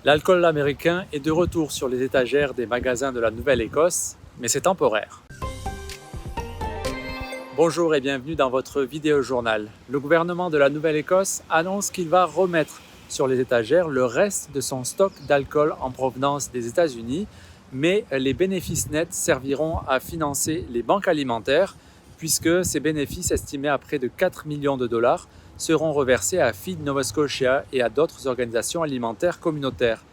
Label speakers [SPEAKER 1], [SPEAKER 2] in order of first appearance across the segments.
[SPEAKER 1] L'alcool américain est de retour sur les étagères des magasins de la Nouvelle-Écosse, mais c'est temporaire. Bonjour et bienvenue dans votre vidéo journal. Le gouvernement de la Nouvelle-Écosse annonce qu'il va remettre sur les étagères le reste de son stock d'alcool en provenance des États-Unis, mais les bénéfices nets serviront à financer les banques alimentaires, puisque ces bénéfices, estimés à près de 4 millions de dollars, seront reversés à Feed Nova Scotia et à d'autres organisations alimentaires communautaires.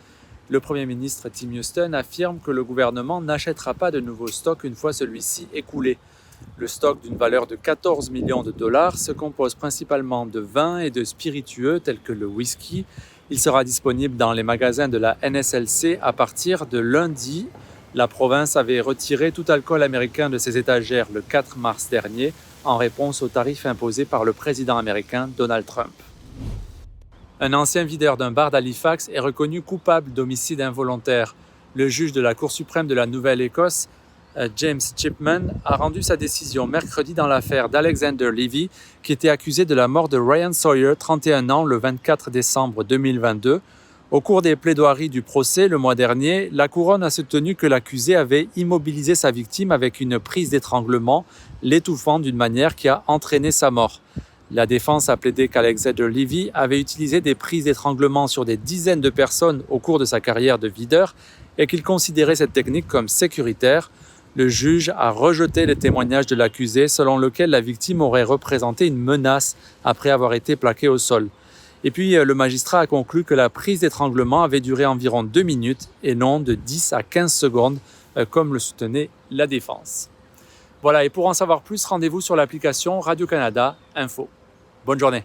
[SPEAKER 1] Le Premier ministre Tim Houston affirme que le gouvernement n'achètera pas de nouveau stock une fois celui-ci écoulé. Le stock d'une valeur de 14 millions de dollars se compose principalement de vins et de spiritueux tels que le whisky. Il sera disponible dans les magasins de la NSLC à partir de lundi. La province avait retiré tout alcool américain de ses étagères le 4 mars dernier en réponse aux tarifs imposés par le président américain Donald Trump. Un ancien videur d'un bar d'Halifax est reconnu coupable d'homicide involontaire. Le juge de la Cour suprême de la Nouvelle-Écosse, James Chipman, a rendu sa décision mercredi dans l'affaire d'Alexander Levy, qui était accusé de la mort de Ryan Sawyer, 31 ans, le 24 décembre 2022. Au cours des plaidoiries du procès le mois dernier, la couronne a soutenu que l'accusé avait immobilisé sa victime avec une prise d'étranglement, l'étouffant d'une manière qui a entraîné sa mort. La défense a plaidé qu'Alexander Levy avait utilisé des prises d'étranglement sur des dizaines de personnes au cours de sa carrière de videur et qu'il considérait cette technique comme sécuritaire. Le juge a rejeté le témoignage de l'accusé selon lequel la victime aurait représenté une menace après avoir été plaquée au sol. Et puis le magistrat a conclu que la prise d'étranglement avait duré environ 2 minutes et non de 10 à 15 secondes comme le soutenait la défense. Voilà, et pour en savoir plus, rendez-vous sur l'application Radio-Canada Info. Bonne journée.